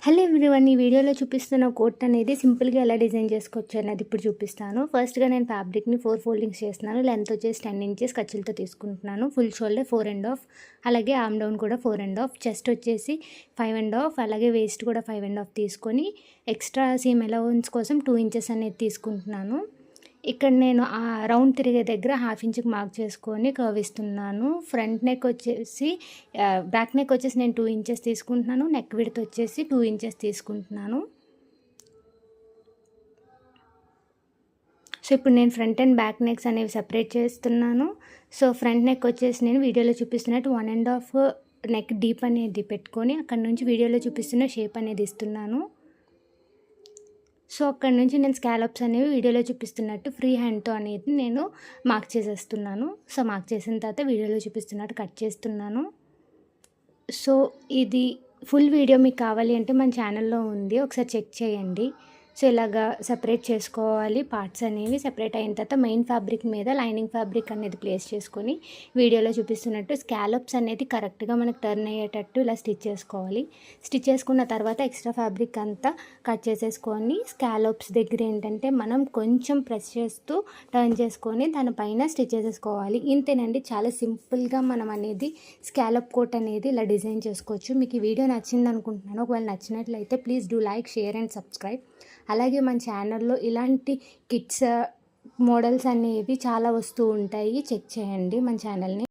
Hello everyone, ఈ వీడియోలో చూపిస్తున్న కోట్ అనేది సింపుల్గా ఎలా డిజైన్ చేసుకోవచ్చు అనేది ఇప్పుడు చూపిస్తాను. ఫస్ట్గా నేను ఫ్యాబ్రిక్ని 4 ఫోల్డింగ్స్ చేస్తున్నాను. లెంత్ వచ్చేసి 10 ఇంచెస్ ఖర్చులతో తీసుకుంటున్నాను. ఫుల్ షోల్డర్ 4.5, అలాగే ఆర్మ్ డౌన్ కూడా 4.5, చెస్ట్ వచ్చేసి 5.5, అలాగే వేస్ట్ కూడా 5.5 తీసుకొని ఎక్స్ట్రా సీమ్ అలవెన్స్ కోసం 2 ఇంచెస్ అనేది తీసుకుంటున్నాను. ఇక్కడ నేను ఆ రౌండ్ తిరిగే దగ్గర 1/2 ఇంచుకి మార్క్ చేసుకొని కర్వ్ ఇస్తున్నాను. ఫ్రంట్ నెక్ వచ్చేసి బ్యాక్ నెక్ వచ్చేసి నేను 2 ఇంచెస్ తీసుకుంటున్నాను. నెక్ విడ్త్ వచ్చేసి 2 ఇంచెస్ తీసుకుంటున్నాను. సో ఇప్పుడు నేను ఫ్రంట్ అండ్ బ్యాక్ నెక్స్ అనేవి సెపరేట్ చేస్తున్నాను. సో ఫ్రంట్ నెక్ వచ్చేసి నేను వీడియోలో చూపిస్తున్నట్టు 1.5 నెక్ డీప్ అనేది పెట్టుకొని అక్కడ నుంచి వీడియోలో చూపిస్తున్న షేప్ అనేది ఇస్తున్నాను. సో అక్కడ నుంచి నేను స్కాలప్స్ అనేవి వీడియోలో చూపిస్తున్నట్టు ఫ్రీ హ్యాండ్తో అనేది నేను మార్క్ చేసేస్తున్నాను. సో మార్క్ చేసిన తర్వాత వీడియోలో చూపిస్తున్నట్టు కట్ చేస్తున్నాను. సో ఇది ఫుల్ వీడియో మీకు కావాలి అంటే మన ఛానల్లో ఉంది, ఒకసారి చెక్ చేయండి. సో ఇలాగా సెపరేట్ చేసుకోవాలి. పార్ట్స్ అనేవి సెపరేట్ అయిన తర్వాత మెయిన్ ఫ్యాబ్రిక్ మీద లైనింగ్ ఫ్యాబ్రిక్ అనేది ప్లేస్ చేసుకొని వీడియోలో చూపిస్తున్నట్టు స్కాలప్స్ అనేది కరెక్ట్గా మనకు టర్న్ అయ్యేటట్టు ఇలా స్టిచ్ చేసుకోవాలి. స్టిచ్ చేసుకున్న తర్వాత ఎక్స్ట్రా ఫ్యాబ్రిక్ అంతా కట్ చేసేసుకొని స్కాలప్స్ దగ్గర ఏంటంటే మనం కొంచెం ప్రెస్ చేస్తూ టర్న్ చేసుకొని దానిపైన స్టిచ్ చేసేసుకోవాలి. ఇంతేనండి, చాలా సింపుల్గా మనం అనేది స్కాలప్ కోట్ అనేది ఇలా డిజైన్ చేసుకోవచ్చు. మీకు ఈ వీడియో నచ్చింది అనుకుంటున్నాను. ఒకవేళ నచ్చినట్లయితే please do like, share and subscribe. అలాగే మన ఛానల్లో ఇలాంటి కిడ్స్ మోడల్స్ అనేవి చాలా వస్తూ ఉంటాయి. చెక్ చేయండి మన ఛానల్ని.